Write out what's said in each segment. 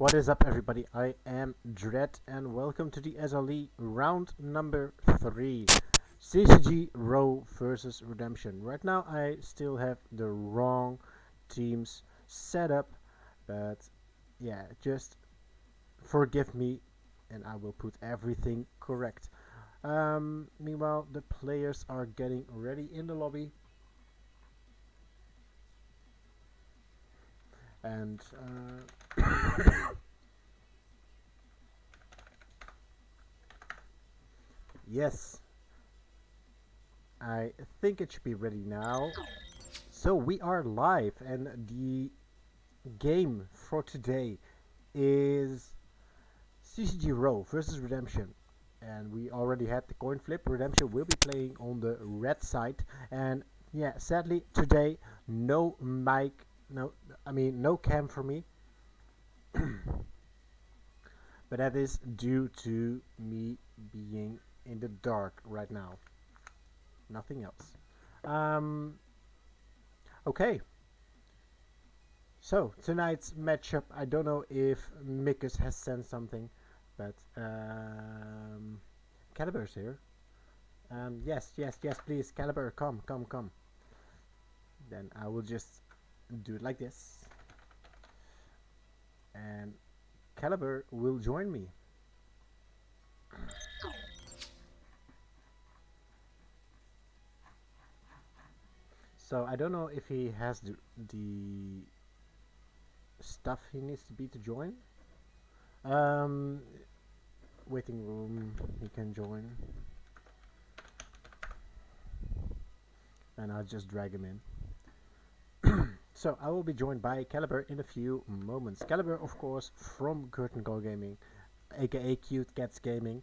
What is up, everybody? I am Dread, and welcome to the SLE round number 3. CCG Row versus Redemption. Right now, I still have the wrong teams set up, but yeah, just forgive me, and I will put everything correct. Meanwhile, the players are getting ready in the lobby, and yes, I think it should be ready now. So we are live, and the game for today is CCG Row versus Redemption. And we already had the coin flip. Redemption will be playing on the red side. And yeah, sadly today no mic, no cam for me. But that is due to me being in the dark right now. Nothing else. Um, okay, so tonight's matchup, I don't know if Mikus has sent something, but Caliber's here. Yes, yes, yes, please, Caliber, come, come, come. Then I will just do it like this, and Caliber will join me. So I don't know if he has the stuff he needs to be to join. Um, Waiting room, he can join, and I'll just drag him in. So I will be joined by Caliber in a few moments. Caliber, of course, from Curtain Call Gaming, aka Cute Cats Gaming,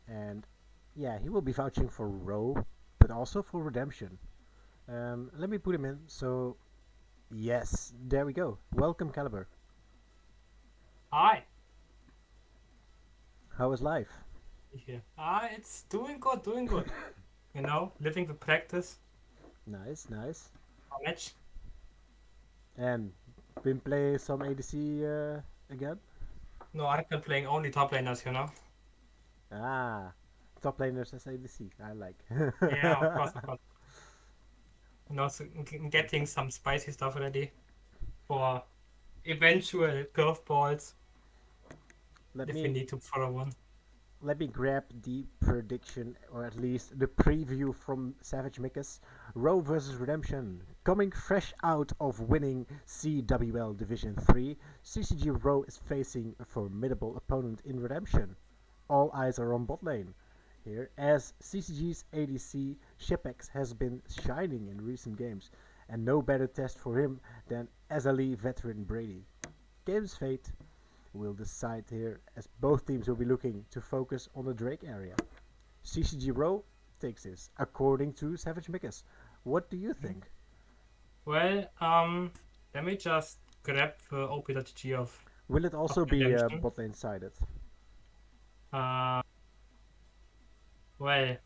and yeah, he will be vouching for Row, but also for Redemption. Let me put him in. So yes, there we go. Welcome, Caliber. Hi. How is life? Yeah. It's doing good, doing good. Living the practice Nice, nice. for match. And been playing some ADC again? No, I've been playing only top laners. Ah, top laners as ADC. I like. Yeah, of course, of course. And also getting some spicy stuff ready for eventual curveballs let if we me need to throw one. let me grab the prediction, or at least the preview from Savage Mikus. Row vs Redemption. Coming fresh out of winning CWL Division 3, CCG Row is facing a formidable opponent in Redemption. All eyes are on bot lane here, as CCG's ADC Shipex has been shining in recent games, and no better test for him than SLE veteran Brady. Game's fate will decide here, as both teams will be looking to focus on the Drake area. CCG Row takes this, according to Savage Mikus. What do you think? Well, let me just grab the OP.g Will it of also be Redemption. bot lane sided? Uh, well,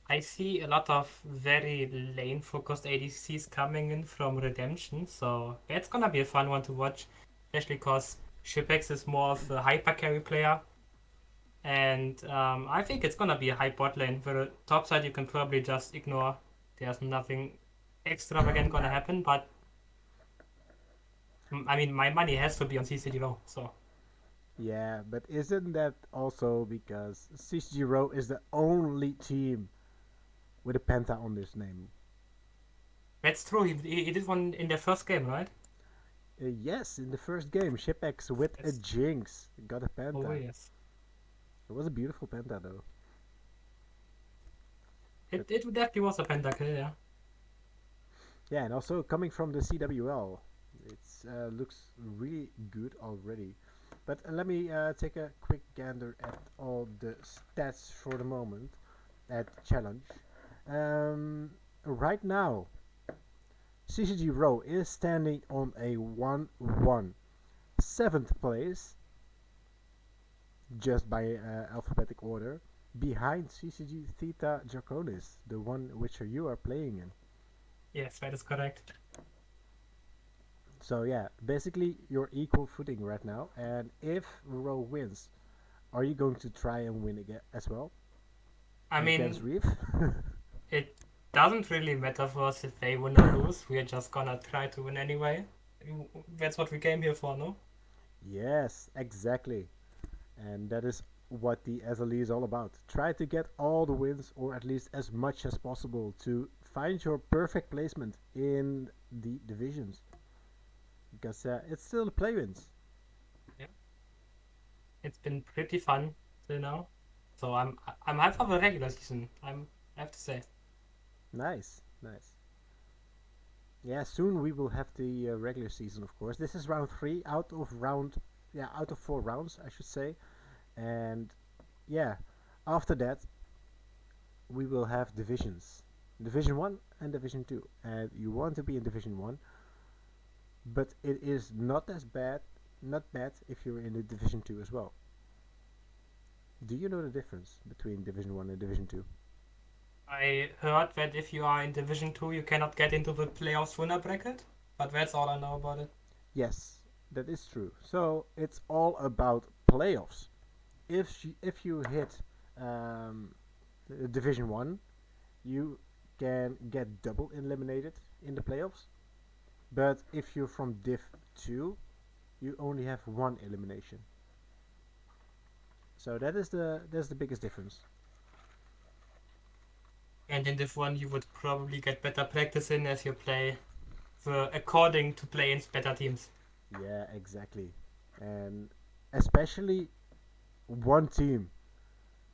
I see a lot of very lane-focused ADCs coming in from Redemption, so it's gonna be a fun one to watch, especially because Shipex is more of a hyper carry player, and I think it's gonna be a high bot lane. For the top side, you can probably just ignore. There's nothing extravagant gonna happen, but I mean, my money has to be on CCD low, so Yeah, but isn't that also because CCG Row is the only team with a penta on this name? that's true. He did one in the first game, right? Yes, in the first game, Shipex with a Yes. Jinx got a Oh penta. yes. It was a beautiful penta though. But It definitely was a pentakill, yeah. yeah, and also coming from the CWL, it looks really good already. But let me take a quick gander at all the stats for the moment at challenge. Um, right now, CCG Row is standing on a 1-1, 7th place, just by alphabetic order, behind CCG Theta Draconis, the one which you are playing in. Yes, that is correct. So yeah, basically you're equal footing right now. And if Row wins, are you going to try and win again as well I against mean, Reef? it doesn't really matter for us if they win or lose. We're just gonna try to win anyway. That's what we came here for, no? Yes, exactly. And that is what the SLE is all about. Try to get all the wins, or at least as much as possible, to find your perfect placement in the divisions. Because it's still the play wins. Yeah. It's been pretty fun till now. So I'm hyped for the regular season. I have to say. Nice, nice. Yeah, soon we will have the regular season, of course. This is round three out of 4 rounds, I should say. And yeah, after that we will have divisions, Division One and Division Two. And you want to be in Division One, but it is not bad if you're in the Division Two as well. Do you know the difference between Division One and Division Two? I heard that if you are in Division 2, you cannot get into the playoffs winner bracket, but that's all I know about it. Yes, that is true. So it's all about playoffs. If you hit um, Division One, you can get double eliminated in the playoffs. But if you're from Div 2, you only have one elimination. So that's the biggest difference. And in Div 1, you would probably get better practice in as you play according to play in better teams. Yeah, exactly. And especially one team,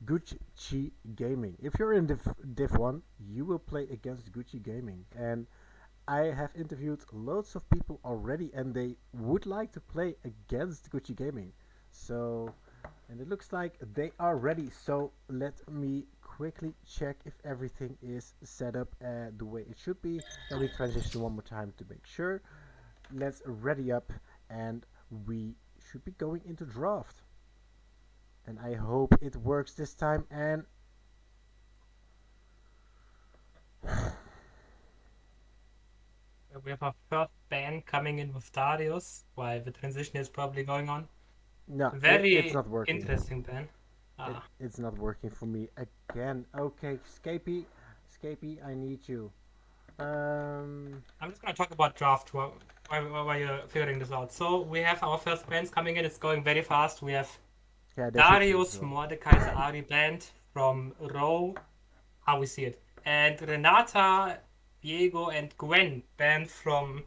Gucci Gaming. If you're in Div 1, you will play against Gucci Gaming. And I have interviewed loads of people already, and they would like to play against Gucci Gaming. So, and it looks like they are ready. So let me quickly check if everything is set up the way it should be. Then we transition one more time to make sure. Let's ready up, and we should be going into draft. And I hope it works this time. And We have our first ban coming in with Darius, while the transition is probably going on. no, it's Very not working. interesting ban. It's not working for me again. Okay, Scapey, I need you. Um, I'm just gonna talk about draft while you're figuring this out. So we have our first bans coming in. It's going very fast. We have yeah, they should be as Darius well. Mordekaiser Ari banned from Row, how we see it, and Renata, Diego, and Gwen banned from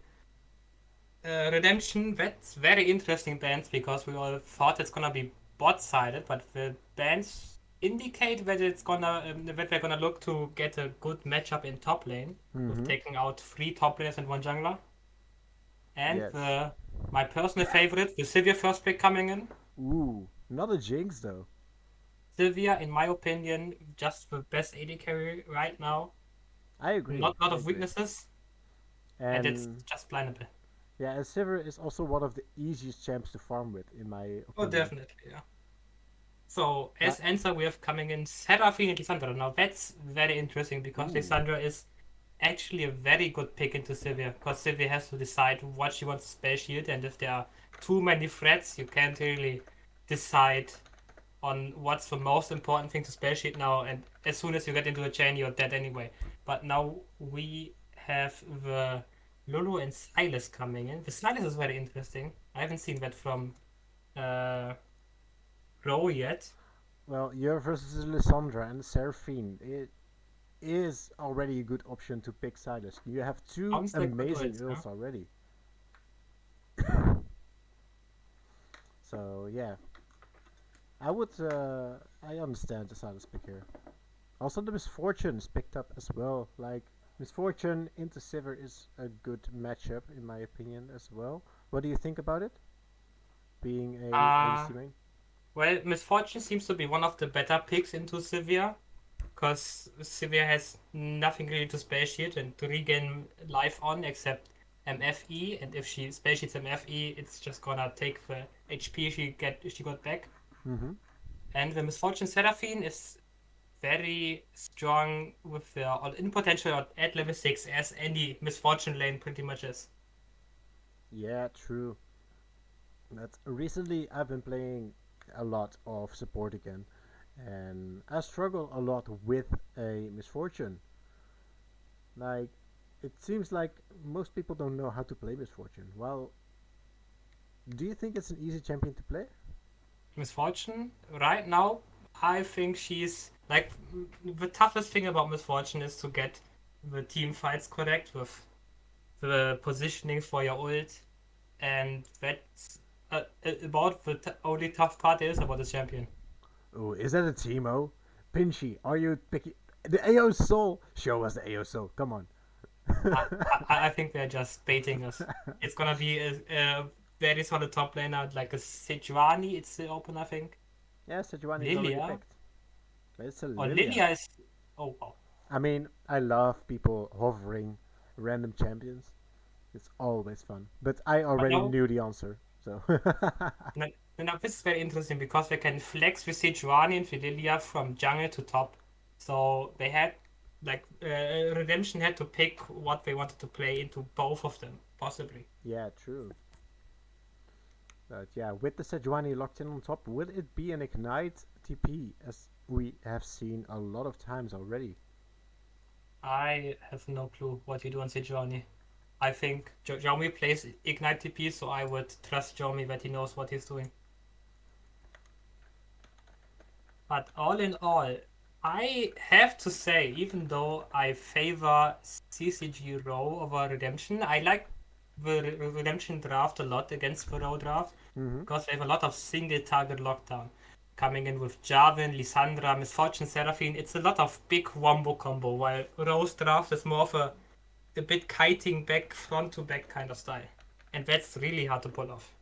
Redemption. That's very interesting bands because we all thought it's gonna be bot sided, but the bands indicate that it's gonna that they're gonna look to get a good matchup in top lane with Mm-hmm. taking out 3 top laners and 1 jungler. And Yes. my personal favorite, the Sivir first pick coming in. Ooh, not a jinx though. Sivir, in my opinion, just the best AD carry right now. I agree. Not a lot I of agree. weaknesses, and it's And just blindable. yeah, and Sivir is also one of the easiest champs to farm with, in my Oh, opinion. definitely, yeah. So Like, as answer, we have coming in Seraphine and Lissandra. Now that's very interesting because ooh. Lissandra is actually a very good pick into Sivir because Sivir has to decide what she wants to spell shield, and if there are too many threats, you can't really decide on what's the most important thing to spell shield now. And as soon as you get into a chain, you're dead anyway. But now we have the Lulu and Silas coming in. The Silas is very interesting. I haven't seen that from uh, Ro yet. Well, you're versus Lissandra and Seraphine. It is already a good option to pick Silas. You have two Sounds like good amazing words, huh? earls already. So yeah, I would. I understand the Silas pick here. Also, the Misfortune is picked up as well. Like Misfortune into Sivir is a good matchup in my opinion as well. What do you think about it? Being a Uh, ADC main? well, Misfortune seems to be one of the better picks into Sivir, because Sivir has nothing really to space shield and to regain life on except MFE, and if she space shields MFE, it's just gonna take the HP she got back. Mm-hmm. And the Misfortune Seraphine is very strong with the all-in potential at level 6, as any Misfortune lane pretty much is. Yeah, true. But recently I've been playing a lot of support again, and I struggle a lot with a misfortune. Like, it seems like most people don't know how to play misfortune. Well, do you think it's an easy champion to play? Misfortune, right now, I think she's like the toughest thing about Misfortune is to get the team fights correct with the positioning for your ult, and that's about the only tough part is about the champion. Oh, is that a Teemo? Pinchy, are you picking the AO Soul? Show us the AO Soul. Come on. I think they're just baiting us. It's gonna be a very solid top laner, like a Sejuani. It's the open, I think. Yeah, Sejuani is already Lilia picked. But it's a or Lilia. Lilia is. Oh wow. I mean, I love people hovering random champions. It's always fun. But I But already now, knew the answer, so. now, now this is very interesting because they can flex with Sejuani and with Lilia from jungle to top. So they had like Redemption had to pick what they wanted to play into both of them, possibly. Yeah, true. But yeah, with the Sejuani locked in on top, will it be an Ignite TP as we have seen a lot of times already? I have no clue what you do on Sejuani. I think Xiaomi plays Ignite TP, so I would trust Xiaomi that he knows what he's doing. But all in all, I have to say, even though I favor CCG Row over Redemption, I like the Redemption draft a lot against the Row draft Mm-hmm. because they have a lot of single target lockdown. Coming in with Jarvan, Lissandra, Misfortune, Seraphine, it's a lot of big wombo combo, while Row's draft is more of a bit kiting back, front to back kind of style. And that's really hard to pull off.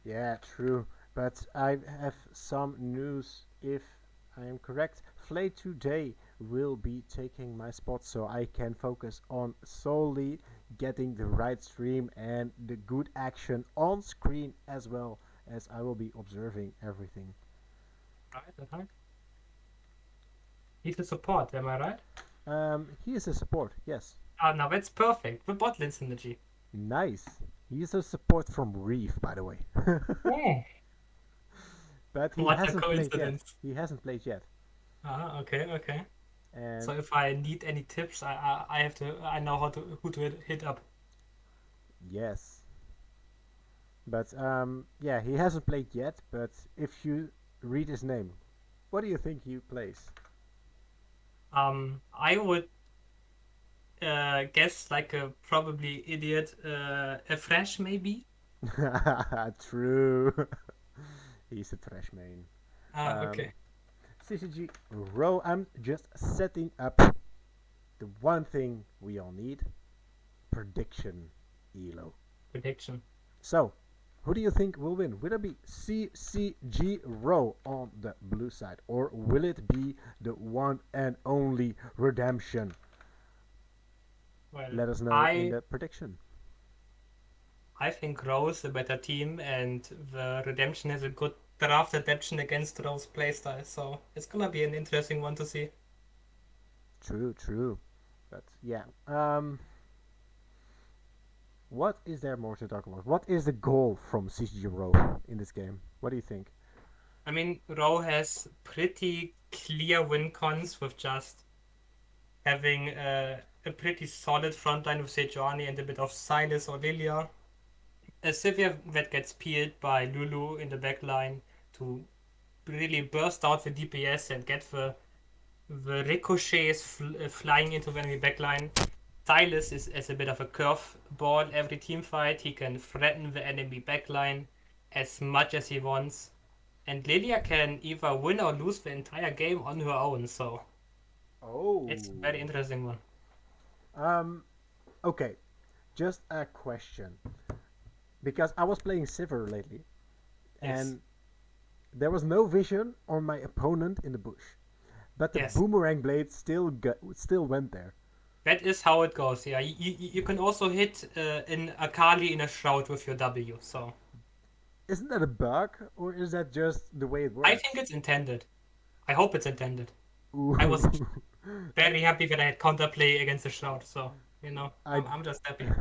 Yeah, true. But I have some news. If I am correct, Flay today will be taking my spot so I can focus on solely getting the right stream and the good action on screen as well as I will be observing everything. Right, right. He's a support, am I right? He is a support, yes. Ah, now that's perfect. The bot lane synergy. Nice. He is a support from Reef, by the way. Oh, But he what a hasn't played yet. coincidence. He hasn't played yet. Ah, okay, okay. So And if I need any tips, I have to I know how to who to hit up. yes. But yeah, he hasn't played yet. But if you read his name, what do you think he plays? I would guess like a probably idiot a fresh maybe. True. He's a trash main. Ah, Um, okay. CCG row. I'm just setting up the one thing we all need: prediction. Elo. Prediction. So, who do you think will win? Will it be CCG row on the blue side, or will it be the one and only Redemption? Well, Let us know in I the prediction. I think Rose a better team and the Redemption has a good draft adaptation against Rose playstyle, so it's gonna be an interesting one to see. True, true. But yeah, what is there more to talk about? What is the goal from CCG row in this game? What do you think? I mean, Row has pretty clear win cons with just having a pretty solid front line with Sejuani and a bit of Silas or Lilia. A Sivir that gets peeled by Lulu in the back line to really burst out the DPS and get the ricochets flying into the enemy backline. Silas is as a bit of a curveball every team fight. He can threaten the enemy backline as much as he wants. And Lilia can either win or lose the entire game on her own, so it's a very Oh. interesting one. Um. Okay. Just a question, because I was playing Sivir lately, Yes, and there was no vision on my opponent in the bush, but the yes. boomerang blade still went there. That is how it goes. Yeah, you can also hit in Akali in a shroud with your W. So Isn't that a bug, or is that just the way it I think works? it's intended. I hope it's intended. I was Ooh. I very happy that I had counterplay against the shroud. So I I'm just happy.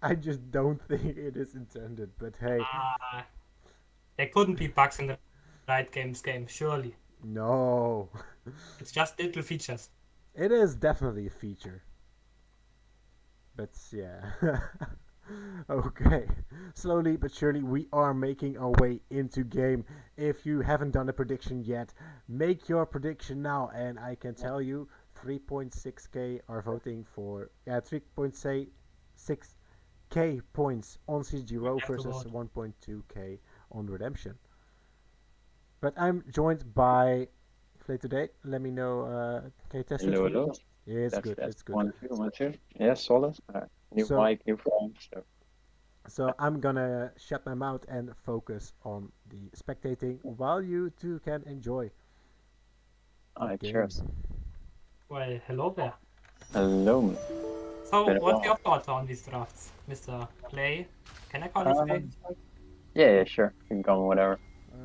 I just don't think it is intended. But hey, There couldn't be bugs in the right game, surely. no, It's just little features. it is definitely a feature. But yeah. Okay, slowly but surely we are making our way into game. If you haven't done a prediction yet, make your prediction now, and I can tell you 3.6k are voting for 3.6k points on CCG We Row have to versus vote. 1.2k on Redemption. But I'm joined by Play Today. Let me know. Can you test it Hello, for me? hello. Yeah, it's That's good. that's It's good. 1 2 1 2. Yeah, solid. New So mic, new phone. So I'm gonna shut my mouth and focus on the spectating while you two can enjoy the Alright, game. cheers. Well, hello there. Hello. So, Been a what's your while. thought on these drafts, Mr. Play? Can I call you Play? Um, yeah, sure. You can go on whatever.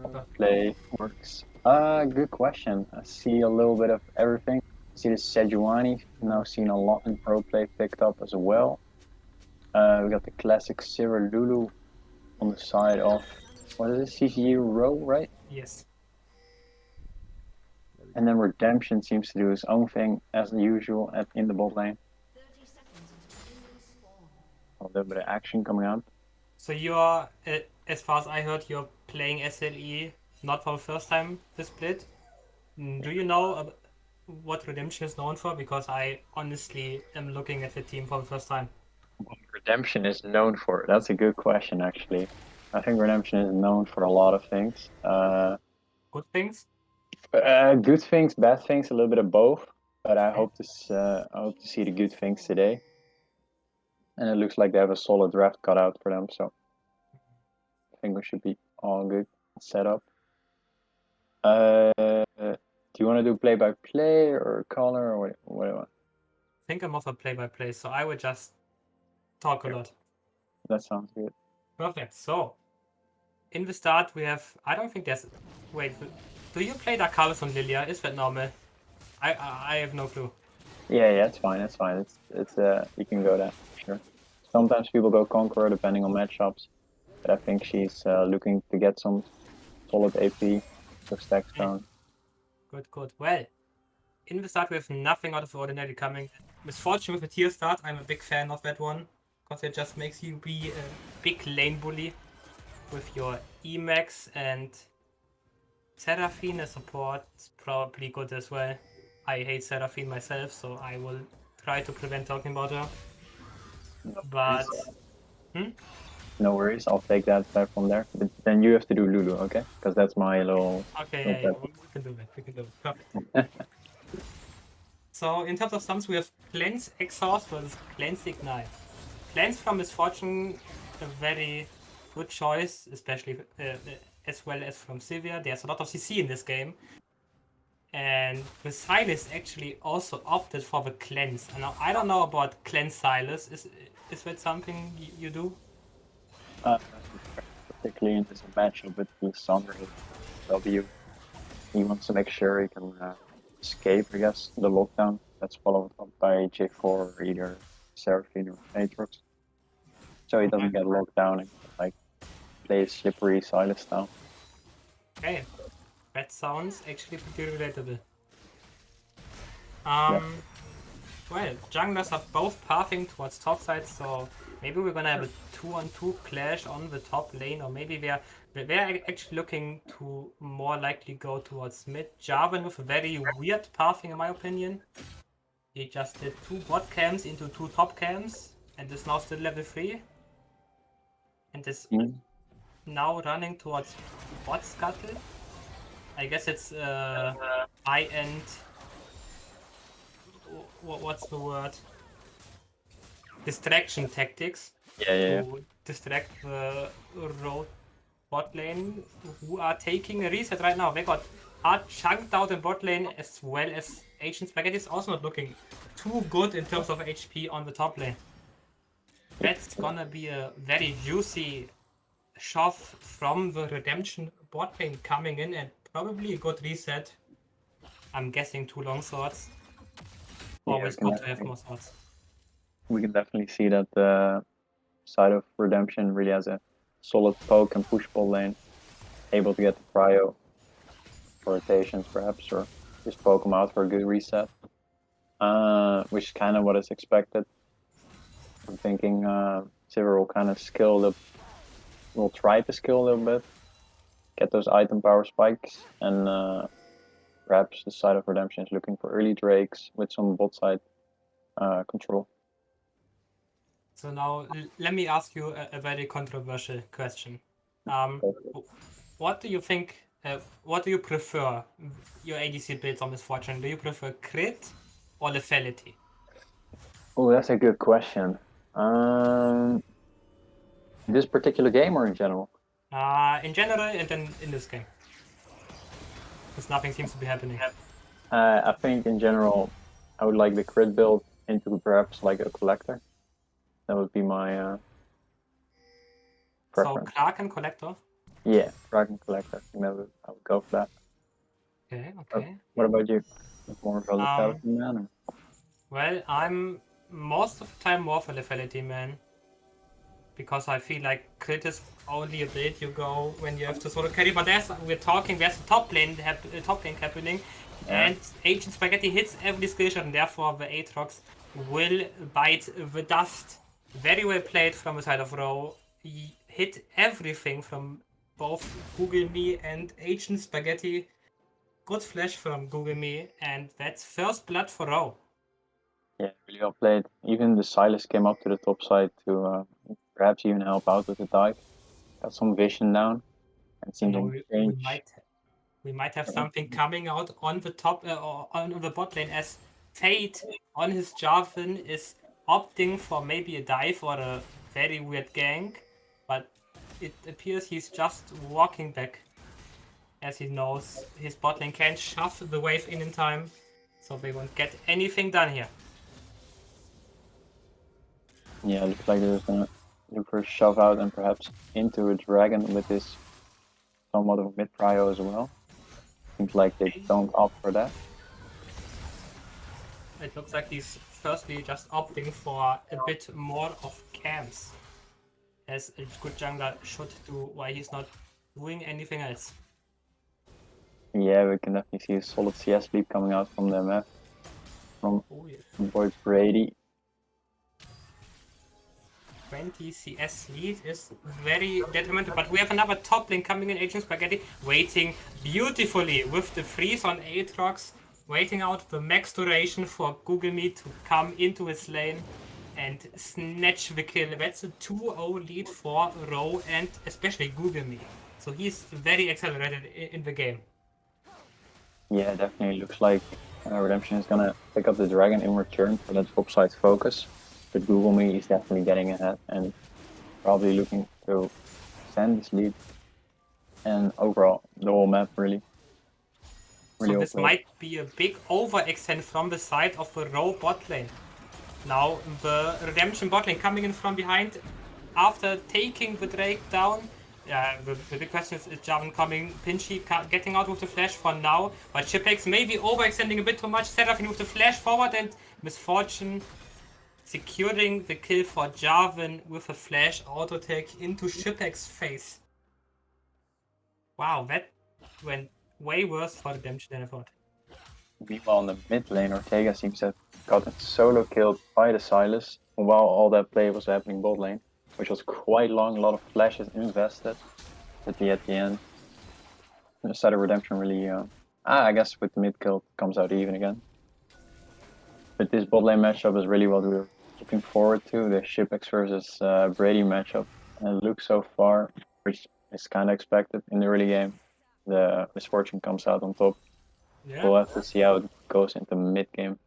Uh, Play works. Good question. I see a little bit of everything. See the Sejuani now seen a lot in pro play picked up as well. We got the classic Cyril Lulu on the side of what is it? CCG row, right? Yes. there we And go. then Redemption seems to do his own thing as usual in the bot lane. A little bit of action coming up. So you're, as far as I heard, you're playing SLE not for the first time this split. Do you know what Redemption is known for? Because I honestly am looking at the team for the first time. What Redemption is known for? That's a good question, actually. I think Redemption is known for a lot of things. Good things? Good things, bad things, a little bit of both. But I hope to see the good things today. And it looks like they have a solid draft cut out for them, so I think we should be all good set up. Do you want to do play by play or color or what do you want? I think I'm off a play-by-play, so I would just talk a lot. That sounds good. Perfect. So, in the start, we have. I don't think there's. Wait, do you play Darkalis on Lilia? Is that normal? I have no clue. Yeah, it's fine. It's fine. It's you can go there, sure. Sometimes people go Conqueror depending on matchups, but I think she's looking to get some solid AP, so stacks down. Good. Well, in the start, we have nothing out of the ordinary coming. Misfortune with a tier start, I'm a big fan of that one, because it just makes you be a big lane bully with your Emacs, and Seraphine as support is probably good as well. I hate Seraphine myself, so I will try to prevent talking about her. But No worries, I'll take that from there. But then you have to do Lulu, okay? Because that's my little. okay, yeah, we can do that. We can do it. Perfect. So in terms of sums, we have Cleanse Exhaust versus Cleanse Ignite. Cleanse from Misfortune, a very good choice, especially as well as from Sivir. There's a lot of CC in this game. And the Silas actually also opted for the Cleanse. And now I don't know about Cleanse Silas. Is that something you do? Particularly in this matchup with Lissandra W. He wants to make sure he can escape, I guess, the lockdown that's followed up by J4 or either Seraphine or Aatrox. So he doesn't get locked down and like play slippery Silas style. Okay, that sounds actually pretty relatable. Well, junglers are both pathing towards top side, so maybe we're gonna have a 2-on-2 clash on the top lane, or maybe we're actually looking to more likely go towards mid. Jarvan with a very weird pathing in my opinion. He just did 2 bot camps into 2 top camps, and is now still level 3. And is now running towards bot scuttle. I guess it's high-end. What's the word? Distraction tactics to distract the road bot lane, who are taking a reset right now. They got hard chunked out in bot lane, as well as Ancient Spaghetti is also not looking too good in terms of HP on the top lane. That's gonna be a very juicy shove from the Redemption bot lane coming in, and probably a good reset. I'm guessing 2 long swords. Always good to have more swords. We can definitely see that side of Redemption really has a solid poke and push ball lane, able to get the prio for rotations perhaps, or just poke them out for a good reset, which is kind of what is expected. I'm thinking Sivir will kind of will try to skill a little bit, get those item power spikes, and perhaps the side of Redemption is looking for early Drakes with some bot side control. So now let me ask you a very controversial question. What do you think? What do you prefer? Your ADC builds on Misfortune. Do you prefer crit or lethality? Oh, that's a good question. This particular game or in general? In general, and then in this game, because nothing seems to be happening. I think in general, I would like the crit build into perhaps like a collector. That would be my preference. So Kraken Collector. Yeah, Dragon Collector. I think I would go for that. Okay. Okay. What about you? More of a lethality man? Or? Well, I'm most of the time more for lethality man, because I feel like crit is only a build you go when you have to solo carry. But there's a top lane happening, and Ancient Spaghetti hits every skill shot, and therefore the Aatrox will bite the dust. Very well played from the side of Row. He hit everything from both Google Me and Ancient Spaghetti. Good flash from Google Me, and that's first blood for Row. Yeah, really well played. Even the Silas came up to the top side to perhaps even help out with the dive. Got some vision down. And seems we might have something coming out on the top on the bot lane, as Fate on his Jarvan is opting for maybe a dive or a very weird gank, but it appears he's just walking back, as he knows his bot lane can't shove the wave in time, so they won't get anything done here. Yeah, looks like they're gonna look for a shove out and perhaps into a dragon with this somewhat of a mid prio as well. Seems like they don't opt for that. It looks like he's firstly just opting for a bit more of camps, as a good jungler should do, while he's not doing anything else. Yeah, we can definitely see a solid CS leap coming out from the map. From boy Brady. 20 CS lead is very detrimental, but we have another top lane coming in, Agent Spaghetti, waiting beautifully with the freeze on Aatrox, waiting out the max duration for Google Me to come into his lane and snatch the kill. That's a 2-0 lead for Row and especially Google Me. So he's very accelerated in the game. Yeah, definitely looks like Redemption is gonna pick up the dragon in return for that topside focus. But Google Me is definitely getting ahead and probably looking to extend this lead. And overall, the whole map really. So this might be a big overextend from the side of the Row bot lane. Now the Redemption bot lane coming in from behind after taking the Drake down. Yeah, the big question is Jarvan coming, Pinchy getting out with the flash for now, but Chipex maybe overextending a bit too much, Seraphine with the flash forward, and Misfortune securing the kill for Jarvan with a flash auto take into Chipex's face. Wow, that went way worse for Redemption than I thought. Meanwhile, in the mid lane, Ortega seems to have gotten solo killed by the Silas while all that play was happening bot lane, which was quite long, a lot of flashes invested. At the end, the side of Redemption really, I guess with the mid kill comes out even again. But this bot lane matchup is really what we were looking forward to, the Shipex versus Brady matchup. And it looks so far, which is kind of expected in the early game, the Misfortune comes out on top. Yeah. We'll have to see how it goes into mid game.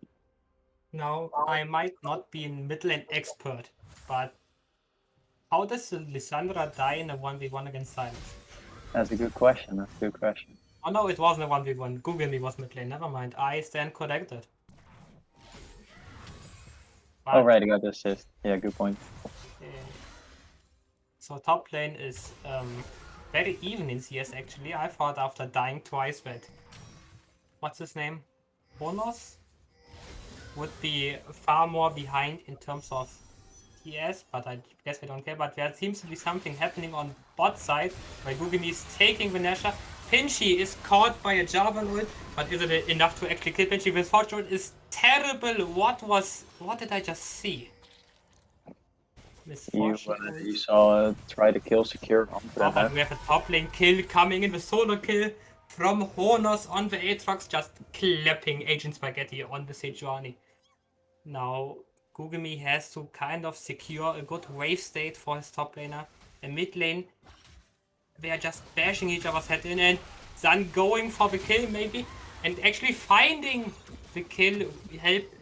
Now, I might not be a mid lane expert, but how does Lissandra die in a 1v1 against Silence? That's a good question. Oh no, it wasn't a 1v1. Google Me was mid lane. Never mind. I stand corrected. But, oh right, I got the assist. Yeah, good point. So top lane is very even in CS actually. I thought after dying twice that, what's his name? Bonos? Would be far more behind in terms of Yes, but I guess I don't care. But there seems to be something happening on bot side, where Gugumi is taking Vanessa. Pinchy is caught by a Java ult, but is it enough to actually kill Pinchy? With Fortune ult is terrible. What did I just see? Misfortune ult. You saw try to kill secure onto Oh, the but left. we have a top lane kill coming in, the solo kill from Hornos on the Aatrox, just clapping Agent Spaghetti on the Sejuani. Now, Gugumi has to kind of secure a good wave state for his top laner. In mid lane, they are just bashing each other's head in, and Sun going for the kill maybe, and actually finding the kill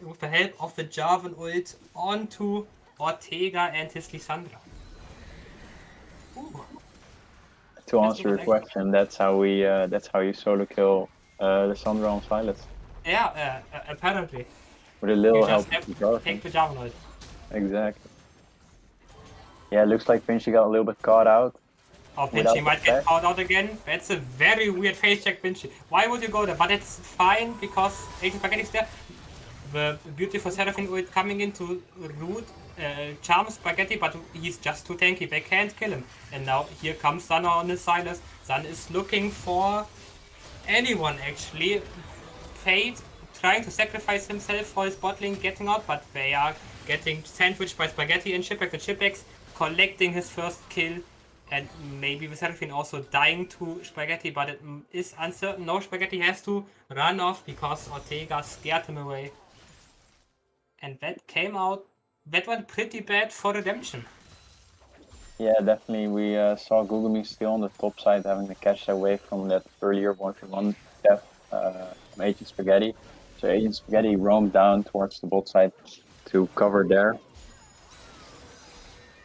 with the help of the Jarvan ult onto Ortega and his Lissandra. Ooh. To Let's answer look your at question, that's how you solo kill Lissandra on Silas. Yeah, apparently. With a You little just help have from to Jarvan. take the Jarvan ult. Exactly. Yeah, it looks like Pinchy got a little bit caught out. Oh, Without Pinchy the might get flash. caught out again. That's a very weird face check, Pinchy. Why would you go there? But it's fine because Agent Spaghetti's there. The beautiful Seraphine ult coming in to root charm Spaghetti, but he's just too tanky. They can't kill him. And now here comes Sun on his Silas. Sun is looking for anyone actually. Fate trying to sacrifice himself for his bot lane getting out, but they are getting sandwiched by Spaghetti and Chipex. And Chipex collecting his first kill, and maybe with Seraphine also dying to Spaghetti, but it is uncertain. No, Spaghetti has to run off because Ortega scared him away. And that came out, that went pretty bad for Redemption. Yeah, definitely. We saw Gugumi still on the top side having to catch away from that earlier 1v1 death from Agent Spaghetti. So Agent Spaghetti roamed down towards the bot side to cover there.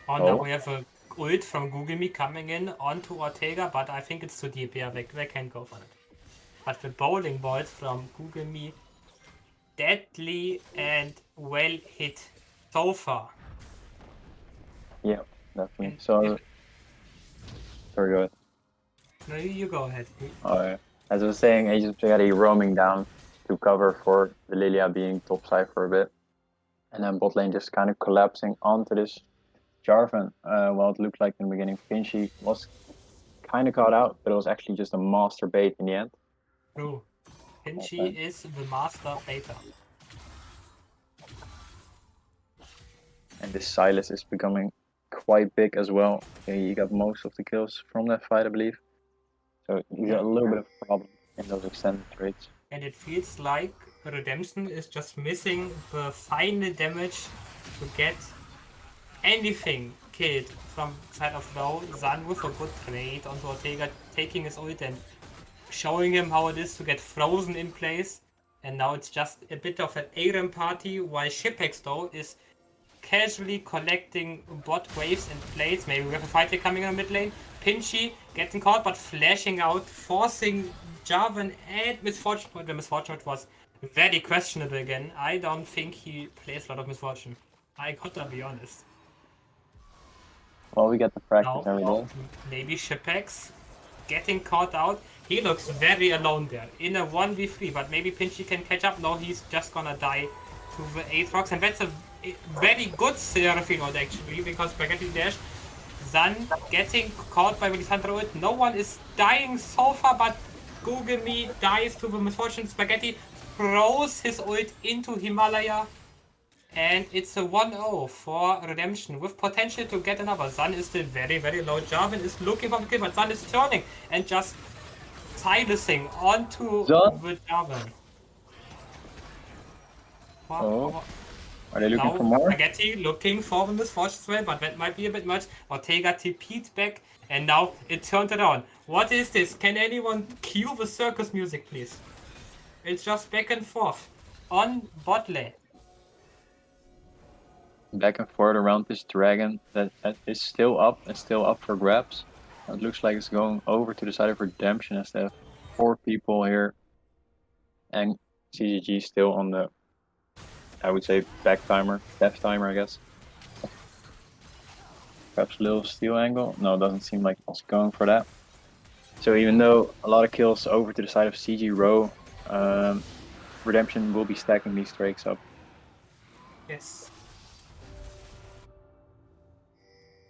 Oh, now we have a ult from Gugumi coming in onto Ortega, but I think it's too deep. Yeah, they can't go for it. But the bowling balls from Gugumi, deadly and well hit so far. Yeah, definitely. And So, sorry, go ahead. no, you go ahead. As I was saying, Agent Spaghetti roaming down to cover for the Lilia being top side for a bit. And then bot lane just kind of collapsing onto this Jarvan. Well, it looked like in the beginning Pinchy was kind of caught out, but it was actually just a master bait in the end. True. Pinchy is the master beta. And this Silas is becoming quite big as well. He got most of the kills from that fight, I believe. So he's got a little bit of a problem in those extended trades. And it feels like Redemption is just missing the final damage to get anything killed from side of low. Zan with a good trade onto Ortega, taking his ult and showing him how it is to get frozen in place. And now it's just a bit of an ARAM party, while Shipex though is casually collecting bot waves and plates. Maybe we have a fight here coming in the mid lane. Pinchy getting caught but flashing out, forcing Jarvan and Misfortune. The Misfortune was very questionable again. I don't think he plays a lot of Misfortune. I gotta be honest. Well, we get the practice Now, every day. maybe Shipex getting caught out. He looks very alone there in a 1v3, but maybe Pinchy can catch up. No, he's just gonna die to the Aatrox, and that's a very good Seraphine ult actually, because Spaghetti dash. Zan getting caught by Melisandre ult. No one is dying so far, but Gugumi dies to the Misfortune. Spaghetti throws his ult into Himalaya. And it's a 1-0 for Redemption with potential to get another. Zan is still very, very low. Jarvan is looking for the kill, but Zan is turning and just silencing onto Zan? the Jarvan. Oh. Are they looking Now, for more? Spaghetti looking for the Misfortune as well, but that might be a bit much. Ortega TP'd back, and now it turned around. What is this? Can anyone cue the circus music, please? It's just back and forth on bot lane. Back and forth around this dragon that is still up and still up for grabs. It looks like it's going over to the side of Redemption as they have 4 people here. And CCG still on the, I would say, back timer, death timer, I guess. Perhaps a little steal angle. No, it doesn't seem like it's going for that. So even though a lot of kills over to the side of CG row, Redemption will be stacking these drakes up. Yes.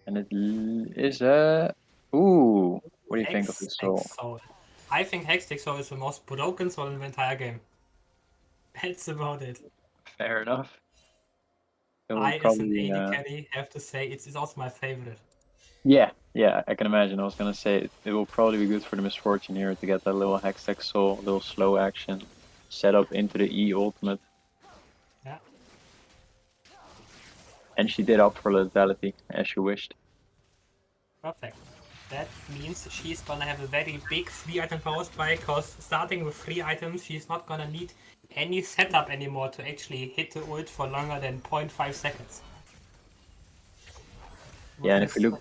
And it is a... Ooh, what do you think of this soul? Soul. I think Hextech Soul is the most broken soul in the entire game. That's about it. Fair enough. It will I, as an probably, AD carry, have to say it's also my favorite. yeah, I can imagine. I was gonna say it will probably be good for the Misfortune here to get that little Hextech Soul, little slow action set up into the E ultimate. Yeah. And she did opt for lethality, as she wished. Perfect. That means she's gonna have a very big 3-item power spike, because starting with 3 items, she's not gonna need any setup anymore to actually hit the ult for longer than 0.5 seconds. Yeah, and if you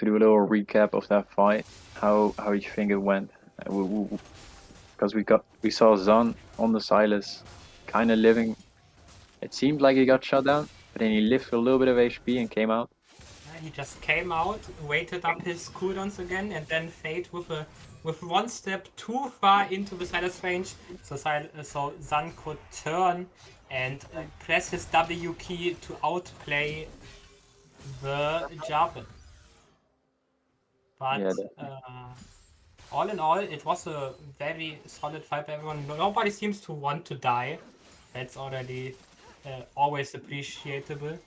do a little recap of that fight, how do you think it went? Because we saw Zan on the Silas, kind of living. It seemed like he got shut down, but then he lived a little bit of HP and came out. He just came out, waited up his cooldowns again, and then Fade with one step too far into the Silas range, so Zan could turn and press his W key to outplay the Jarvan. But Yeah, all in all, it was a very solid fight by everyone. Nobody seems to want to die. That's already always appreciable.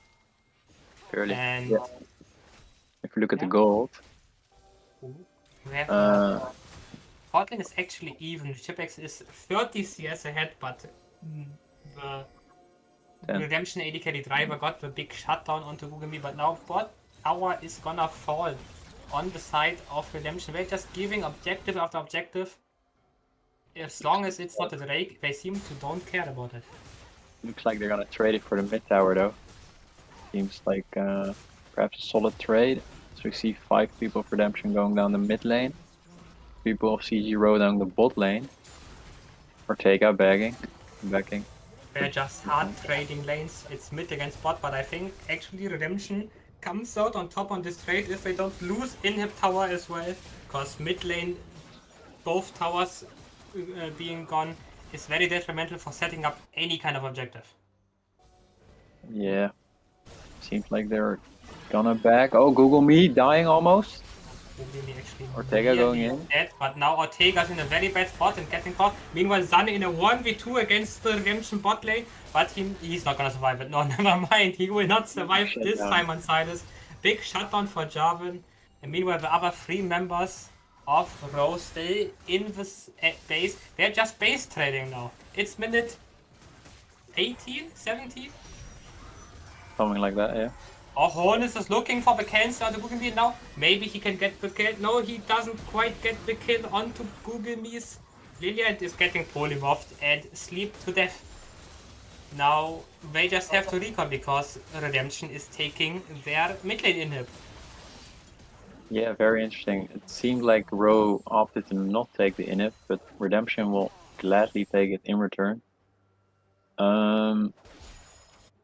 purely. And Yeah. If you look at the gold, we have Portland is actually even. Chipex is 30 CS ahead, but the Redemption AD carry driver got the big shutdown onto Google Me, but now bot tower is gonna fall on the side of Redemption. They're just giving objective after objective. As long as it's not a Drake, they seem to don't care about it. looks like they're gonna trade it for the mid tower though. Seems like perhaps a solid trade. So we see 5 people of Redemption going down the mid lane. People of CG row down the bot lane. Ortega backing. They're just hard trading lanes. It's mid against bot, but I think actually Redemption comes out on top on this trade if they don't lose inhib tower as well. Because mid lane, both towers being gone, is very detrimental for setting up any kind of objective. Yeah. Seems like they're gonna back. Oh, Google Me dying almost. Ortega going in. Dead, but now Ortega's in a very bad spot and getting caught. Meanwhile, Zan in a 1v2 against the Redemption bot lane, but he's not gonna survive it. No, never mind. He will not survive this time on Silas. Big shutdown for Jarvan. And meanwhile, the other 3 members of Row still in this base. They're just base trading now. It's minute 18, 17? Something like that, yeah. Oh, Hornus is looking for the cancel onto Google Me now. Maybe he can get the kill. No, he doesn't quite get the kill onto Google Me's. Liliad is getting polymorphed and sleep to death. Now they just have to recall because Redemption is taking their mid lane inhib. Yeah, very interesting. It seemed like Row opted to not take the inhib, but Redemption will gladly take it in return.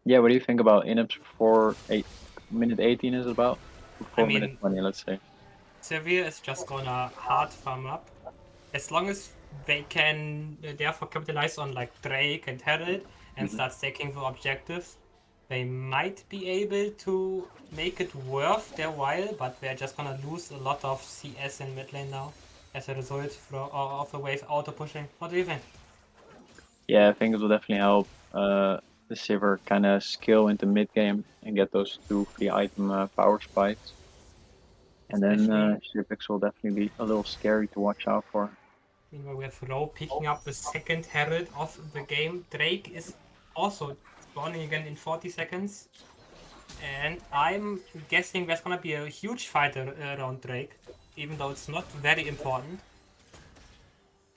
Yeah, what do you think about inhibs before minute 18 is about? Before minute 20, let's say. Severe is just gonna hard farm up. As long as they can therefore capitalize on like Drake and Herald and start stacking the objectives, they might be able to make it worth their while, but they're just gonna lose a lot of CS in mid lane now as a result of the wave auto pushing. What do you think? Yeah, I think it will definitely help the Sivir kind of skill into mid game and get those 2-3 item power spikes. And then Shipix will definitely be a little scary to watch out for. Meanwhile, we have Row picking up the second Herald of the game. Drake is also spawning again in 40 seconds. And I'm guessing there's gonna be a huge fight around Drake, even though it's not very important.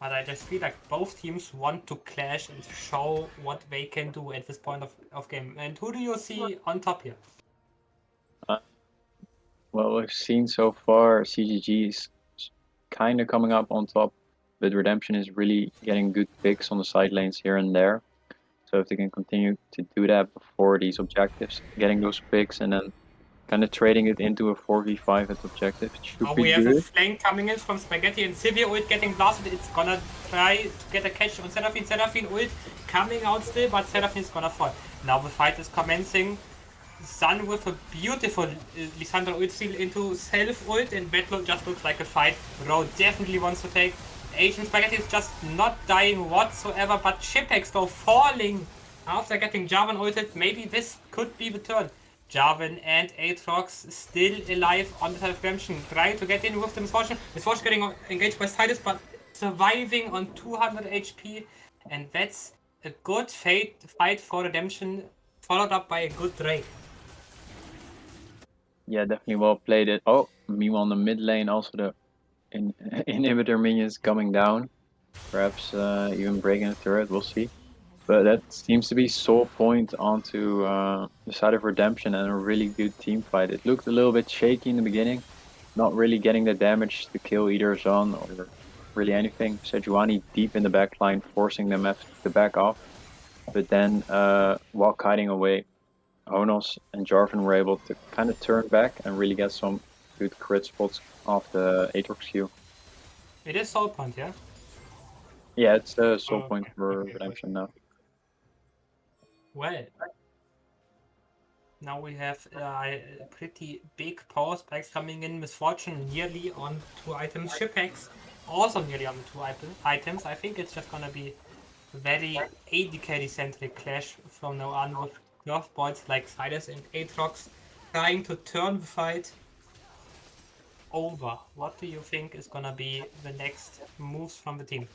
But I just feel like both teams want to clash and show what they can do at this point of game. And who do you see on top here? Well, we've seen so far CCG is kind of coming up on top, but Redemption is really getting good picks on the side lanes here and there. So if they can continue to do that before these objectives, getting those picks and then kind of trading it into a 4v5 at objective, it should be We have good. a flank coming in from Spaghetti and Sivir ult getting blasted. It's gonna try to get a catch on Seraphine. Seraphine ult coming out still, but Seraphine is gonna fall. Now the fight is commencing. Sun with a beautiful Lissandra ult steal into self ult, and that just looks like a fight Ro definitely wants to take. Asian Spaghetti is just not dying whatsoever, but Chipex though falling after getting Jarvan ulted. Maybe this could be the turn. Jarvan and Aatrox still alive on the side of Redemption, trying to get in with the Misfortune. Misfortune getting engaged by Tidus, but surviving on 200 HP, and that's a good fight for Redemption, followed up by a good Drake. Yeah, definitely well played it. Oh, meanwhile on the mid lane also the inhibitor minions coming down. Perhaps even breaking the turret, we'll see. But that seems to be sole point onto the side of Redemption and a really good team fight. It looked a little bit shaky in the beginning, not really getting the damage to kill either Zon or really anything. Sejuani deep in the back line, forcing them to back off. But then while kiting away, Honos and Jarvan were able to kind of turn back and really get some good crit spots off the Aatrox Q. It is soul point, yeah? Yeah, it's the sole Oh, point okay, for okay, Redemption now. Well, now we have a pretty big power spikes coming in. Misfortune nearly on 2 items. Shipex also nearly on 2 items. I think it's just gonna be a very AD carry centric clash from now on with curveballs like Sidus and Aatrox trying to turn the fight over. What do you think is gonna be the next moves from the team?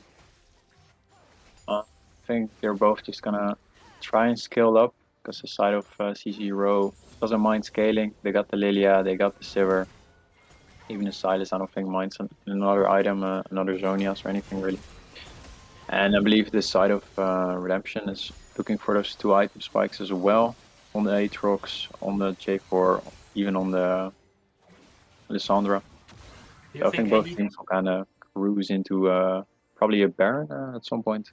I think they're both just gonna try and scale up because the side of CCG Row doesn't mind scaling. They got the Lilia, they got the Sivir, even the Silas. I don't think minds another item, another Zonias or anything really. And I believe this side of Redemption is looking for those 2 item spikes as well on the Aatrox, on the J4, even on the Lissandra. Do So you I think think both any teams will kind of cruise into probably a Baron at some point.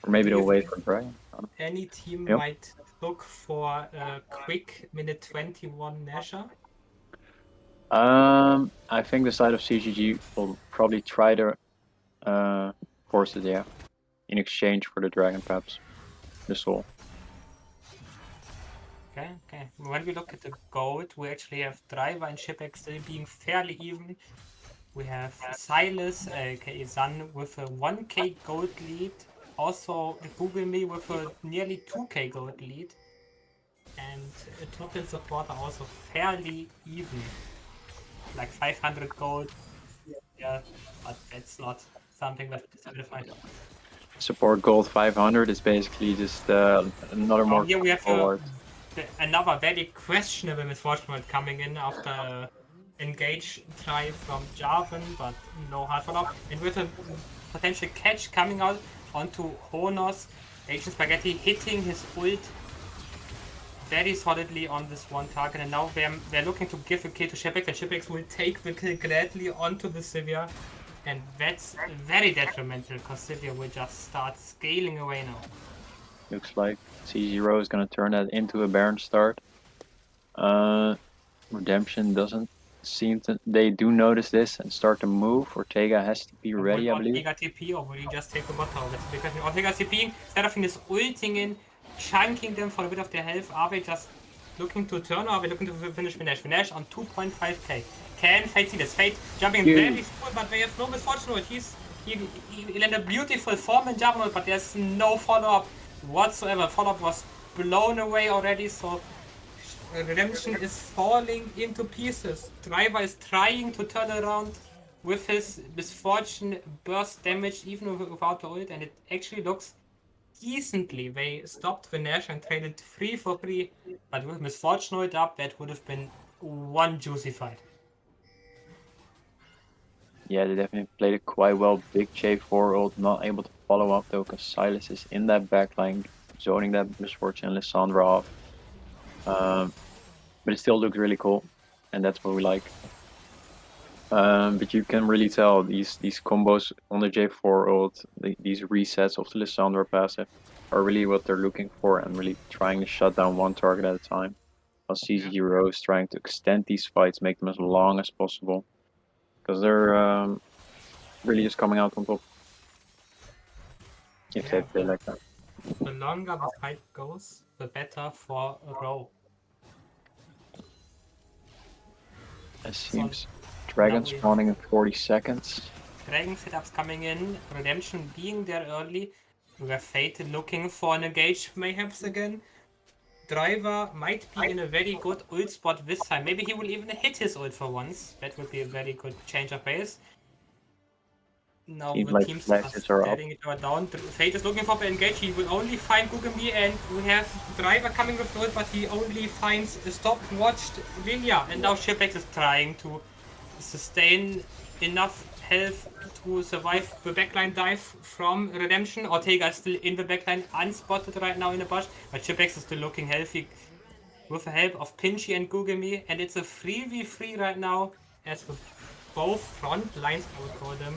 Or maybe do they'll you wait think for Dragon. I don't know. any team Yep. might look for a quick minute 21 Nasher? I think the side of CCG will probably try to force it, yeah, in exchange for the Dragon, perhaps the Soul. Okay. When we look at the gold, we actually have Driver and Shipex still being fairly even. We have Silas, aka Sun, with a 1k gold lead. Also, Google Me with a nearly 2k gold lead. And a top and support are also fairly even. Like 500 gold. Yeah, but that's not something that is satisfying. Support gold 500 is basically just another Oh, more here we have forward. another very questionable misfortune coming in after engage try from Jarvan, but no hard follow. And with a potential catch coming out onto Honos, Asian Spaghetti hitting his ult very solidly on this one target. And now they're looking to give a kill to Shipex, and Shipex will take the kill gladly onto the Sivir. And that's very detrimental because Sivir will just start scaling away now. Looks like C0 is going to turn that into a Baron start. Redemption doesn't seem to... They do notice this and start to move. Ortega has to be ready, I believe. Ortega TP, or will he just take the bot tower? That's the big question. Ortega TP, instead of is ulting in, chunking them for a bit of their health. Are they just looking to turn, or are they looking to finish Vinesh? Vinesh on 2.5k. Can Fate see this? Fate jumping very full, but they have no misfortune. He landed a beautiful form in jump, but there's no follow-up whatsoever. Follow-up was blown away already, so Redemption is falling into pieces. Driver is trying to turn around with his misfortune burst damage even without the ult, and it actually looks decently. They stopped the Nash and traded 3 for 3, but with misfortune ult up, that would have been one juicy fight. Yeah, they definitely played it quite well. Big J4 ult, not able to follow up though, because Silas is in that backline, zoning that Misfortune and Lissandra off. But it still looks really cool, and that's what we like. But you can really tell these combos on the J4 ult, these resets of the Lissandra passive, are really what they're looking for and really trying to shut down one target at a time. While CCG Row is trying to extend these fights, make them as long as possible, because they're really just coming out on top. If they play like that. The longer the fight goes, the better for Row. It So seems. Dragon now we spawning in 40 seconds. Dragon setups coming in, Redemption being there early. We have Fate looking for an engage mayhaps again. Driver might be in a very good ult spot this time. Maybe he will even hit his ult for once. That would be a very good change of pace. Now Seems the like teams are flashes are up. staring each other down. Fate is looking for the engage. He will only find Gugami, and we have Driver coming with ult, but he only finds a stopwatched Lilia. And now Shipex is trying to sustain enough health to survive the backline dive from Redemption. Ortega is still in the backline, unspotted right now in the bush, but Shipex is still looking healthy with the help of Pinchy and Gugami, and it's a 3v3 right now, as the both front lines, I would call them,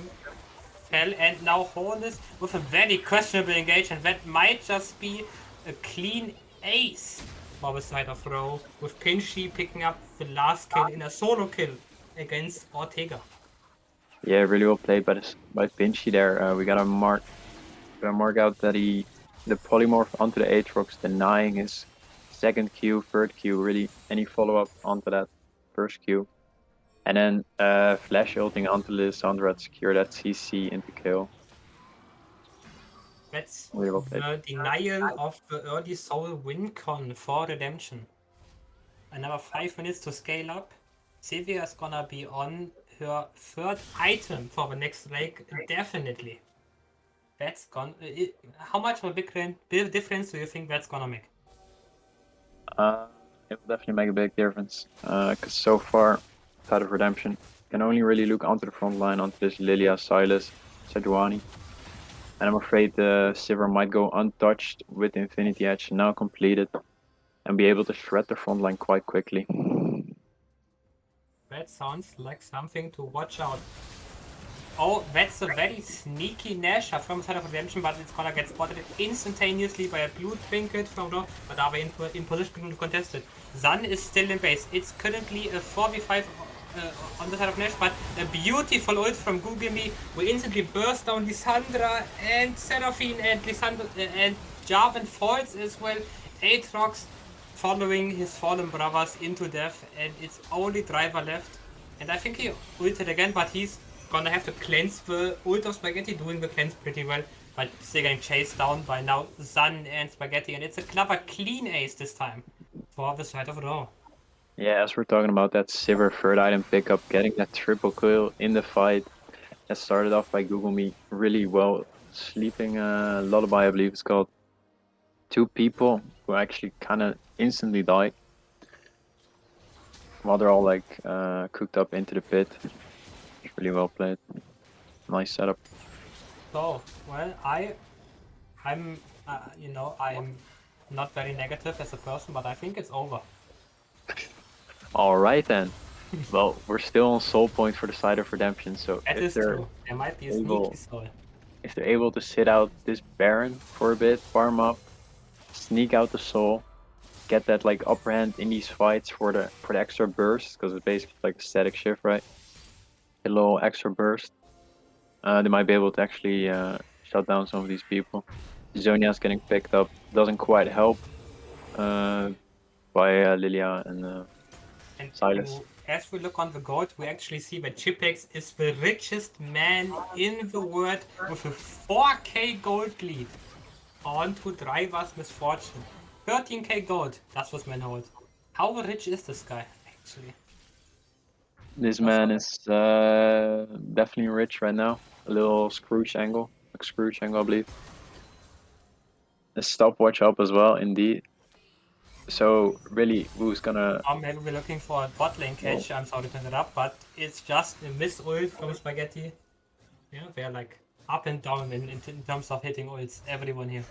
fell, and now Hornus with a very questionable engage, and that might just be a clean ace for the side of Row, with Pinchy picking up the last kill in a solo kill against Ortega. Yeah, really well played by Pinchy there. We gotta mark out that the polymorph onto the Aatrox, denying his second Q, third Q, really any follow up onto that first Q. And then flash ulting onto Lissandra to secure that CC into kill. That's Really well played. the denial of the early soul win con for Redemption. Another 5 minutes to scale up. Sylvia is gonna be on her third item for the next leg, definitely. That's gonna. How much of a big difference do you think that's gonna make? It will definitely make a big difference. Because so far, side of Redemption can only really look onto the front line, onto this Lilia, Silas, Sejuani. And I'm afraid the Sivir might go untouched with Infinity Edge now completed and be able to shred the front line quite quickly. That sounds like something to watch out. Oh, that's a very sneaky Nash from the side of Redemption, but it's gonna get spotted instantaneously by a blue trinket from Raw, but are we in position to contest it? Zan is still in base. It's currently a 4v5 on the side of Nash, but a beautiful ult from Gugami will instantly burst down Lissandra and Seraphine, and Lissandra and Jarvan falls as well. Aatrox following his fallen brothers into death, and it's only Driver left. And I think he ulted again, but he's gonna have to cleanse the ult of Spaghetti, doing the cleanse pretty well, but still getting chased down by now Sun and Spaghetti, and it's a clever clean ace this time for the side of Raw. Yeah, as we're talking about that Sivir third item pickup, getting that triple kill in the fight, that started off by Google Me really well. Sleeping Lullaby, I believe it's called. Two people who actually kind of instantly die while they're all like cooked up into the pit. It's really well played. Nice setup. So, well, I'm I'm not very negative as a person, but I think it's over. All right then. Well, we're still on soul point for the side of Redemption, so That if is they're true. There might be a able, sneaky soul. if they're able to sit out this Baron for a bit, farm up, sneak out the soul, get that like upper hand in these fights for the extra burst, because it's basically like a static shift, right? A little extra burst. They might be able to actually shut down some of these people. Zonia's getting picked up, doesn't quite help by Lilia and And Silas. as we look on the gold, we actually see that Chipex is the richest man in the world with a 4k gold lead onto Driver's Misfortune. 13k gold, that's what man holds. How rich is this guy, actually? This man is definitely rich right now. A little Scrooge angle, like Scrooge angle, I believe. A stopwatch up as well, indeed. So really, who's gonna? Maybe we're looking for a bot lane catch. I'm sorry to interrupt, but it's just a miss ult from Spaghetti. Yeah, they're like up and down in terms of hitting ults. Everyone here.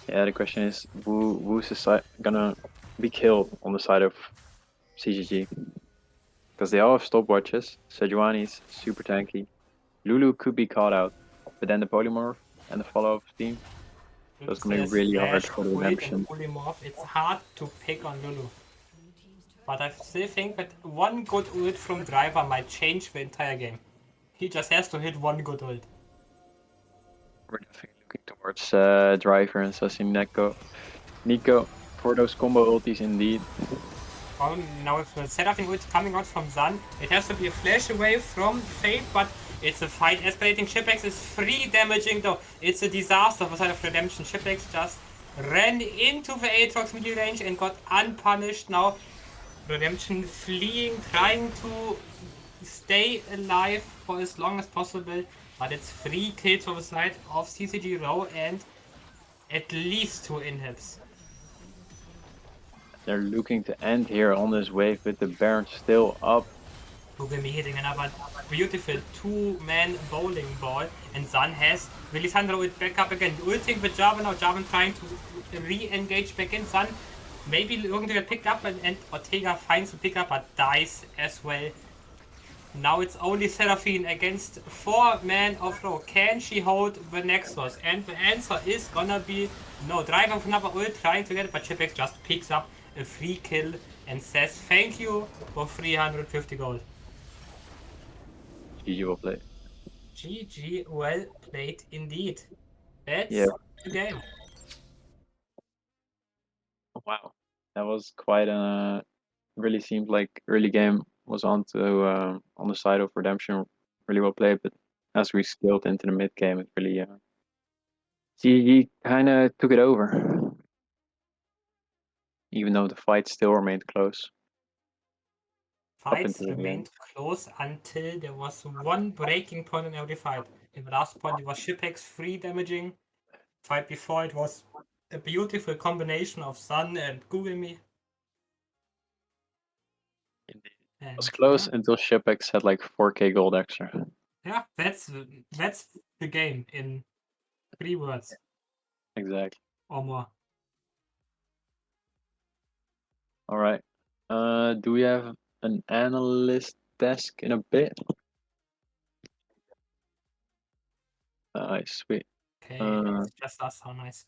Yeah, the question is, who's gonna be killed on the side of CCG? Because they all have stopwatches. Sejuani's super tanky. Lulu could be caught out, but then the polymorph and the follow-up team. So it's gonna be really hard for the Redemption. Polymorph. It's hard to pick on Lulu. But I still think that one good ult from Driver might change the entire game. He just has to hit one good ult. We're definitely looking towards Driver and Sassy Nico for those combo ultis indeed. Now if the Seraphine ult coming out from Sun, it has to be a flash away from Fate, but it's a fight escalating. Shipex is free damaging though. It's a disaster for side of Redemption. Shipex just ran into the Aatrox melee range and got unpunished. Now Redemption fleeing, trying to stay alive for as long as possible, but it's 3 kills for the side of CCG Row and at least 2 inhibs. They're looking to end here on this wave with the Baron still up. Who will be hitting another beautiful 2-man bowling ball, and Sun has Melisandre ult back up again, ulting with Jarvan. Now Jarvan trying to re-engage back in. Sun maybe looking to get picked up, and Ortega finds the pickup but dies as well. Now it's only Seraphine against 4 men of Row. Can she hold the Nexus? And the answer is gonna be no. Driver of another ult trying to get it, but Chipex just picks up a free kill and says thank you for 350 gold. GG will play. GG, well played indeed. That's the game. Wow, that was quite a. Really seemed like early game was on the side of Redemption, really well played. But as we scaled into the mid game, it really CCG kind of took it over, even though the fight still remained close. Fights remained close until there was one breaking point in every fight. In the last point, it was Shipex free damaging. Fight before, it was a beautiful combination of Sun and Google Me. Indeed. It was close until Shipex had like 4k gold extra. Yeah, that's the game in 3 words. Exactly. Or more. All right. Do we have an analyst desk in a bit? Nice, sweet. Okay, it's just us. How nice.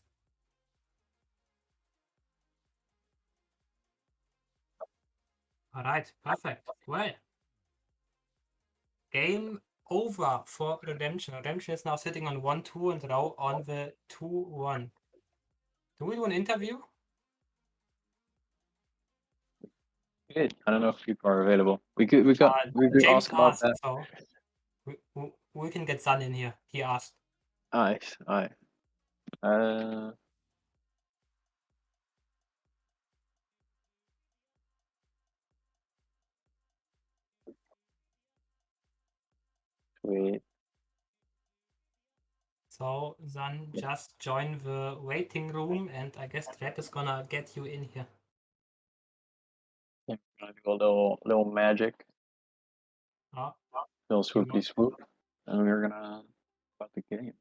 All right, perfect. Well, game over for Redemption. Redemption is now sitting on 1-2 and Rao on the 2-1. Do we do an interview? Good. I don't know if people are available. We could James ask about asked, that. so we can get Sun in here. He asked. Nice. All right. Sweet. So Sun, just join the waiting room, and I guess Trap is gonna get you in here. Yeah, gonna do a little magic. Oh, Little swoopy swoop, and we're gonna about the game.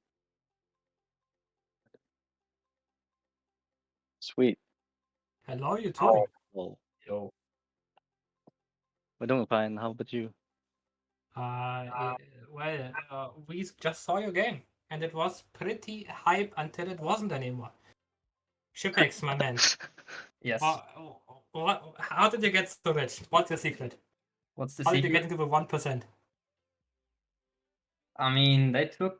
Sweet. hello, you two. Well, yo. We're doing fine. How about you? We just saw your game, and it was pretty hype until it wasn't anymore. Shipex, my man. Yes. How did you get so rich? What's your secret? What's the How did you secret? get into the 1%? I mean, they took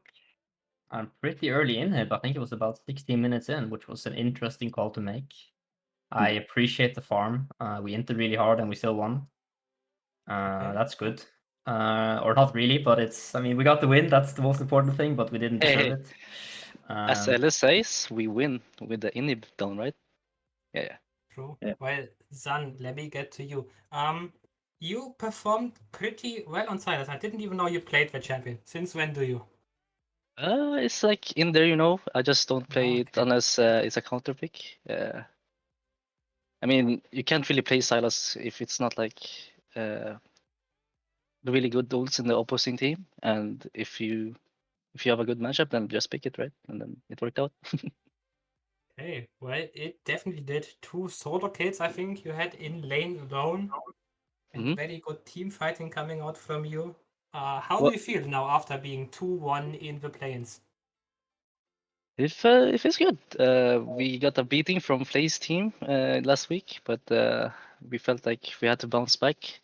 pretty early in here, but I think it was about 16 minutes in, which was an interesting call to make. I appreciate the farm. We entered really hard and we still won. That's good. Or not really, but it's. I mean, we got the win. That's the most important thing, but we didn't deserve it. As Ellis says, we win with the inhib down, right? Yeah. True. Yeah. Well, Zan, let me get to you. You performed pretty well on Silas. I didn't even know you played the champion. Since when do you? It's like in there, you know. I just don't play it okay. unless it's a counter pick. I mean, you can't really play Silas if it's not like the really good ults in the opposing team, and if you have a good matchup, then just pick it, right? And then it worked out. Okay, well, it definitely did. 2 solo kills, I think you had in lane alone, and very good team fighting coming out from you. How do you feel now after being 2-1 in the plains? It feels good. We got a beating from Flay's team last week, but we felt like we had to bounce back.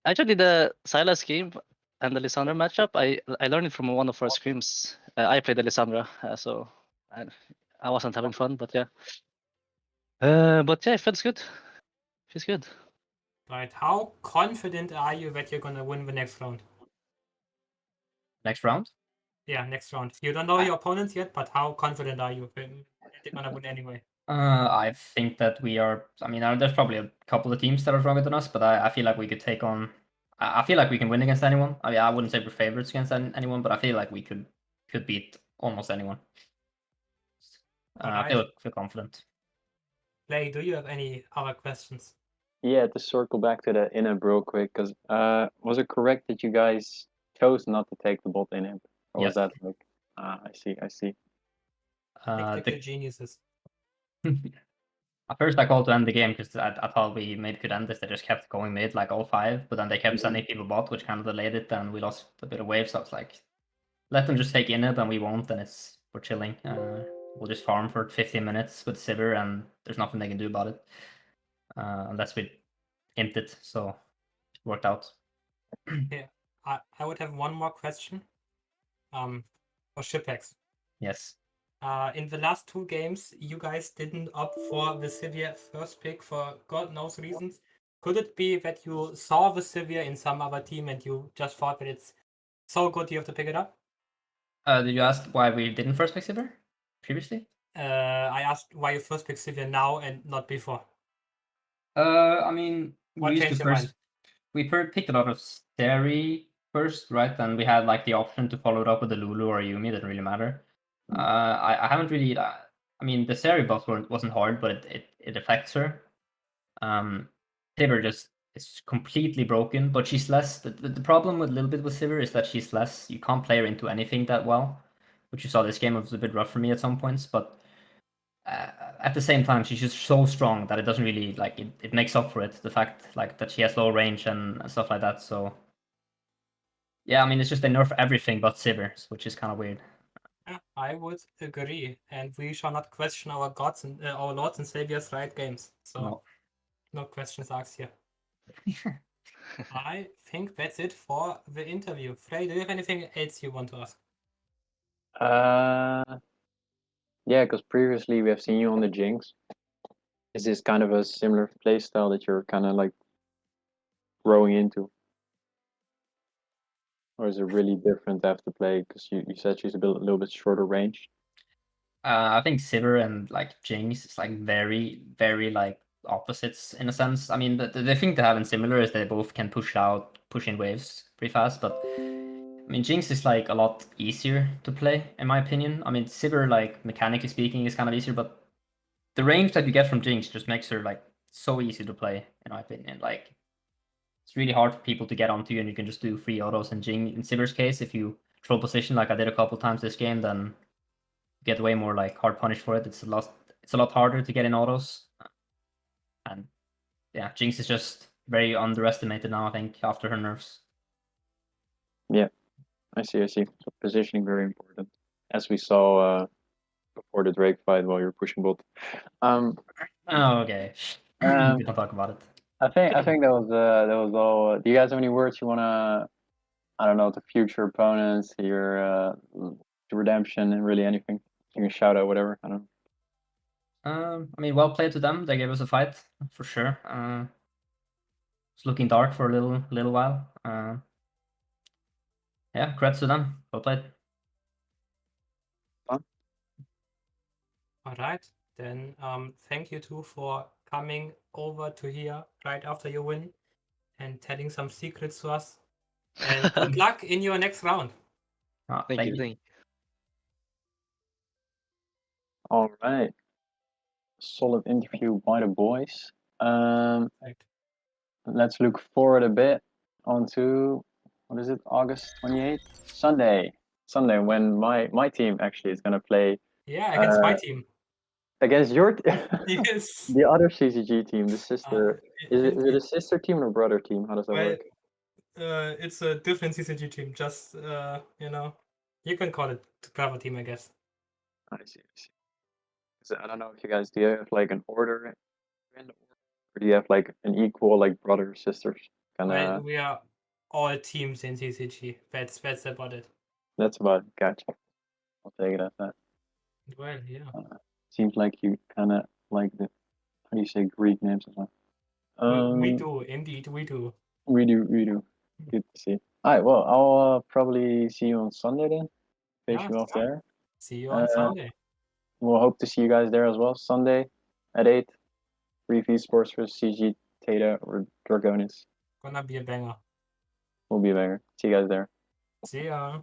Actually, the Silas game and the Lissandra matchup, I learned it from one of our scrims. I played the Lissandra, so I wasn't having fun, but yeah. But yeah, it feels good. feels good. Right. How confident are you that you're gonna win the next round? Next round? Yeah, next round. You don't know your opponents yet, but how confident are you that they're gonna win anyway? I think that we are. I mean, there's probably a couple of teams that are stronger than us, but I feel like we could take on. I feel like we can win against anyone. I mean, I wouldn't say we're favorites against anyone, but I feel like we could beat almost anyone. I Alright. feel confident. Clay, do you have any other questions? Yeah, to circle back to the inhib real quick, because was it correct that you guys chose not to take the bot inhib? Or was Yes. that like, I see. Tactical geniuses. At first, I called to end the game because I thought we maybe could end this. They just kept going mid like all 5, but then they kept sending people bot, which kind of delayed it, and we lost a bit of wave. So I was like, let them just take inhib, and we won't, and we're chilling. We'll just farm for 15 minutes with Sivir, and there's nothing they can do about it unless we imp it. So it worked out. Yeah, I would have one more question. For Shipex. Yes. In the last 2 games, you guys didn't opt for the Sivir first pick for God knows reasons. Could it be that you saw the Sivir in some other team and you just thought that it's so good you have to pick it up? Did you ask why we didn't first pick Sivir previously? I asked why you first picked Sivir now and not before. I mean, What we used changed to your first. mind? We picked a lot of Steri first, right? And we had like the option to follow it up with a Lulu or a Yumi. Didn't really matter. I haven't really. I mean, the Seri buff wasn't hard, but it affects her. Sivir just is completely broken, but she's less. The problem with a little bit with Sivir is that she's less. You can't play her into anything that well, which you saw this game was a bit rough for me at some points, but. At the same time, she's just so strong that it doesn't really like it makes up for it. The fact like that she has low range and stuff like that. So yeah, I mean it's just they nerf everything but Sivir, which is kind of weird. Yeah, I would agree, and we shall not question our gods and our lords and saviors right games. So no questions asked here. I think that's it for the interview. Frey, do you have anything else you want to ask? Yeah, because previously we have seen you on the Jinx. Is this kind of a similar playstyle that you're kind of like growing into? Or is it really different after play? Because you said she's a little bit shorter range. I think Sivir and like Jinx is like very, very like opposites in a sense. I mean, the thing they have in similar is they both can push in waves pretty fast, but I mean, Jinx is like a lot easier to play, in my opinion. I mean, Sivir, like mechanically speaking, is kind of easier, but the range that you get from Jinx just makes her like so easy to play, in my opinion. Like, it's really hard for people to get onto you, and you can just do free autos. And in Sivir's case, if you troll position like I did a couple times this game, then you get way more like hard punish for it. It's a lot harder to get in autos. And yeah, Jinx is just very underestimated now, I think, after her nerfs. Yeah, I see. So positioning very important, as we saw before the Drake fight while you were pushing bot. Oh, okay. We don't talk about it. I think that was all. Do you guys have any words you wanna? I don't know, to future opponents, your to redemption, and really anything. You can shout out whatever. I don't know. I mean, well played to them. They gave us a fight for sure. It's looking dark for a little while. Yeah, congrats to them. Well played. All right, then thank you two for coming over to here right after you win and telling some secrets to us. And good luck in your next round. Thank you. All right. Solid interview by the boys. Right. Let's look forward a bit onto what is it, August 28th? Sunday when my team actually is gonna play Yeah, against my team. against your Yes. the other CCG team, the sister. Is it a sister team or brother team? How does that work? It's a different CCG team. Just you can call it the brother team, I guess. I see. So I don't know if you guys do you have like an order in the order, or do you have like an equal like brothers sisters kind Well, of? we are all teams in CCG. That's about it. That's about it. Gotcha. I'll take it as that. Well, yeah. Seems like you kind of like the how do you say Greek names as well? We do, indeed, we do. We do. Good to see. All right. Well, I'll probably see you on Sunday then. Finish Yeah, you off there. see you on Sunday. We'll hope to see you guys there as well. Sunday at 8. Brief Esports versus CG, Tata, or Dragonis. Gonna be a banger. We'll be there. See you guys there. See ya.